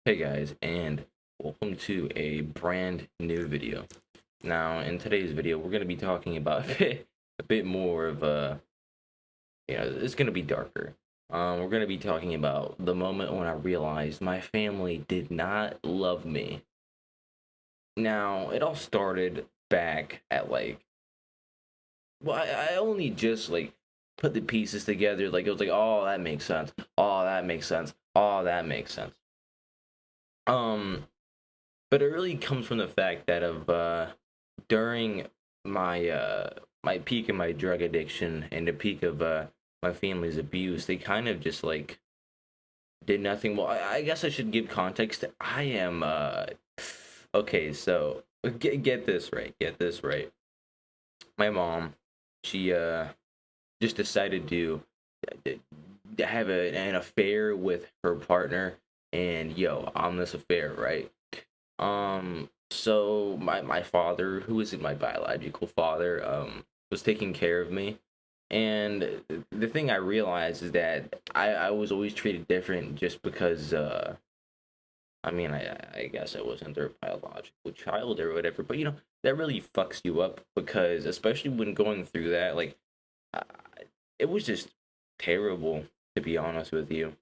Hey guys, and welcome to a brand new video. Now, in today's video, we're going to be talking about a bit more of it's going to be darker. We're going to be talking about the moment when I realized my family did not love me. Now, it all started back at I only just put the pieces together. Like, it was like, oh, that makes sense. Oh, that makes sense. Oh, that makes sense. Um, but it really comes from the fact that of during my peak of my drug addiction and the peak of my family's abuse, they kind of just did nothing. Well, I guess I should give context. I am okay. So get this right. Get this right. My mom, she just decided to have an affair with her partner, and on this affair, right? So my father, who isn't my biological father, was taking care of me. And the thing I realized is that I was always treated different just because I guess I wasn't their biological child or whatever, but that really fucks you up, because especially when going through that, uh, it was just terrible, to be honest with you.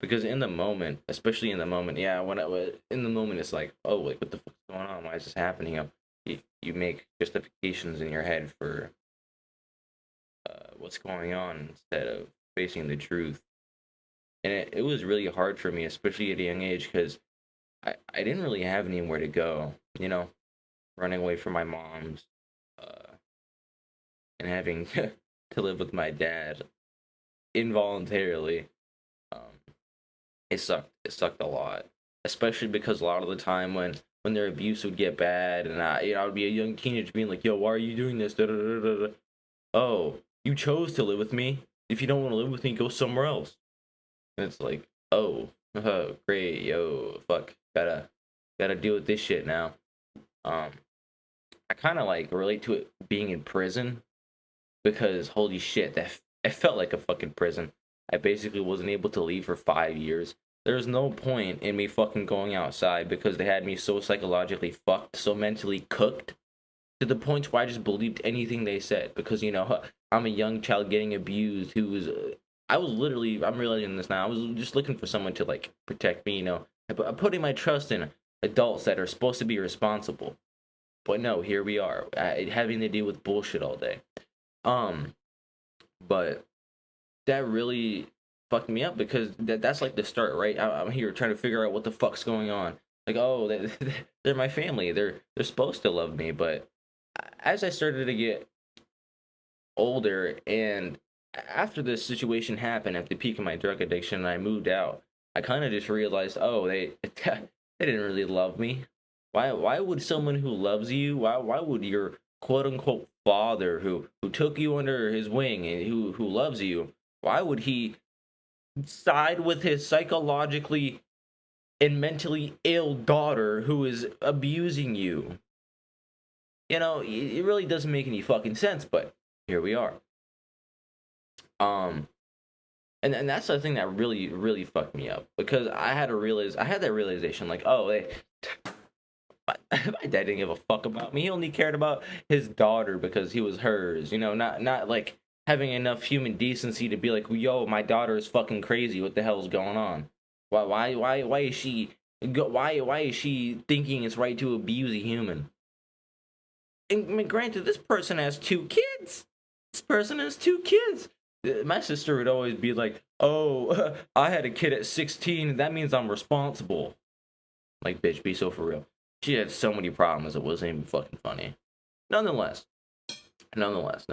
Because in the moment, especially in the moment, yeah, when I was in the moment, it's like, oh, like, what the fuck's going on? Why is this happening? You make justifications in your head for what's going on instead of facing the truth. And it was really hard for me, especially at a young age, because I didn't really have anywhere to go, running away from my mom's and having to live with my dad involuntarily. Um, it sucked. It sucked a lot, especially because a lot of the time when their abuse would get bad, and I would be a young teenager being like, "Yo, why are you doing this?" Da, da, da, da, da. Oh, you chose to live with me. If you don't want to live with me, go somewhere else. And it's like, oh, great, yo, fuck, gotta deal with this shit now. Um, I kind of relate to it being in prison, because holy shit, it felt like a fucking prison. I basically wasn't able to leave for 5 years. There's no point in me fucking going outside, because they had me so psychologically fucked, so mentally cooked, to the point where I just believed anything they said. Because I'm a young child getting abused who was. I was literally. I'm realizing this now. I was just looking for someone to protect me. I'm putting my trust in adults that are supposed to be responsible. But no, here we are, having to deal with bullshit all day. Um, but that really fucked me up, because that's like the start, right? I'm here trying to figure out what the fuck's going on. Like, oh, they're my family. They're supposed to love me, but as I started to get older, and after this situation happened at the peak of my drug addiction, and I moved out, I kind of just realized, oh, they didn't really love me. Why would someone who loves you, why would your quote unquote father, who took you under his wing and who loves you, why would he side with his psychologically and mentally ill daughter who is abusing you? It really doesn't make any fucking sense, but here we are. Um, and that's the thing that really, really fucked me up, because I had that realization, like, oh, my dad didn't give a fuck about me. He only cared about his daughter because he was hers. Not like having enough human decency to be like, yo, my daughter is fucking crazy. What the hell's going on? Why is she? Why is she thinking it's right to abuse a human? And granted, this person has 2 kids. This person has 2 kids. My sister would always be like, "Oh, I had a kid at 16. That means I'm responsible." Like, bitch, be so for real. She had so many problems, it wasn't even fucking funny. Nonetheless, nonetheless.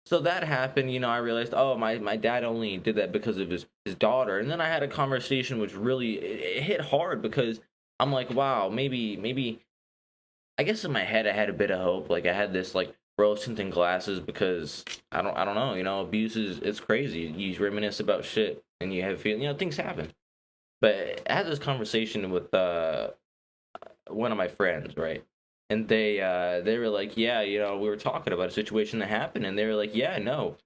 So that happened, I realized, oh, my dad only did that because of his daughter. And then I had a conversation which really it hit hard, because I'm like, wow, maybe I guess in my head I had a bit of hope. Like, I had this rose tinted glasses, because I don't know, abuse it's crazy. You reminisce about shit and you have feeling, things happen. But I had this conversation with one of my friends, right? And they were like, yeah, we were talking about a situation that happened, and they were like, yeah, no,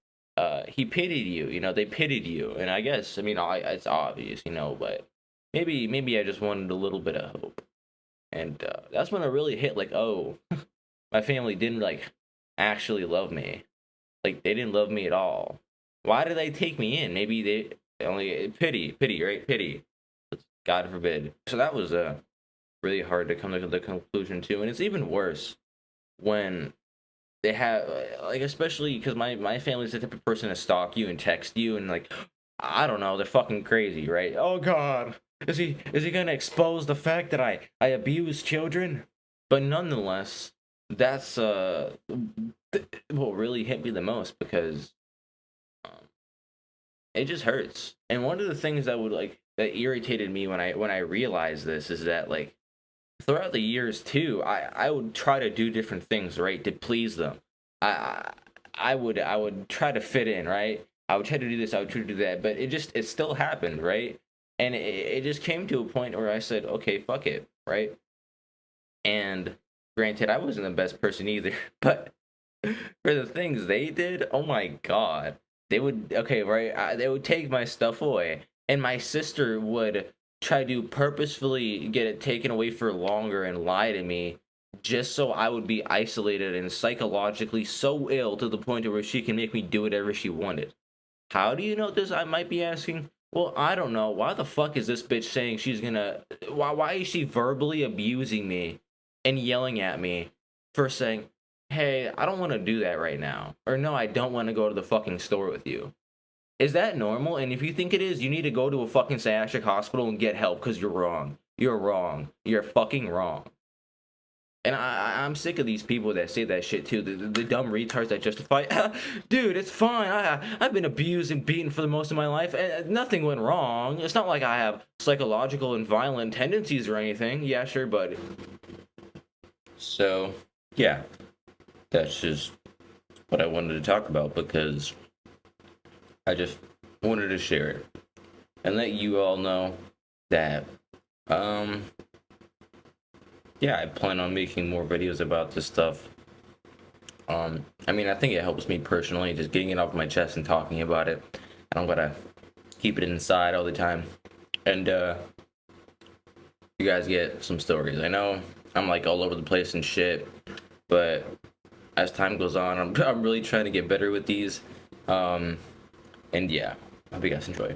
he pitied you. You know, they pitied you, and I guess, I mean, it's obvious, you know, but maybe I just wanted a little bit of hope, and that's when it really hit. Like, oh, my family didn't like actually love me. Like, they didn't love me at all. Why did they take me in? Maybe they only pity, right? Pity. God forbid. So that was really hard to come to the conclusion to, and it's even worse when they have like, especially because my family's the type of person to stalk you and text you and like, I don't know, they're fucking crazy, right? Oh God, is he gonna expose the fact that I abuse children? But nonetheless, that's what really hit me the most, because um, it just hurts. And one of the things that would like that irritated me when I realized this is that, like, throughout the years too, I would try to do different things, right, to please them. I I would try to fit in, right? I would try to do this, I would try to do that, but it still happened, right? And it just came to a point where I said, okay, fuck it, right? And granted, I wasn't the best person either, but for the things they did, oh my god, they would, okay, right? They would take my stuff away, and my sister would try to purposefully get it taken away for longer and lie to me, just so I would be isolated and psychologically so ill to the point where she can make me do whatever she wanted. How do you know this? I might be asking. Well, I don't know. Why the fuck is this bitch saying she's gonna? Why is she verbally abusing me and yelling at me for saying, "Hey, I don't want to do that right now," or "No, I don't want to go to the fucking store with you"? Is that normal? And if you think it is, you need to go to a fucking psychiatric hospital and get help, because you're wrong. You're wrong. You're fucking wrong. And I'm sick of these people that say that shit too. The dumb retards that justify, dude, it's fine. I've been abused and beaten for the most of my life, and nothing went wrong. It's not like I have psychological and violent tendencies or anything. Yeah, sure, but so yeah, that's just what I wanted to talk about, because I just wanted to share it and let you all know that yeah, I plan on making more videos about this stuff. I mean, I think it helps me personally, just getting it off my chest and talking about it. I don't gotta keep it inside all the time. And you guys get some stories. I know I'm like all over the place and shit, but as time goes on, I'm really trying to get better with these. And yeah, I hope you guys enjoy.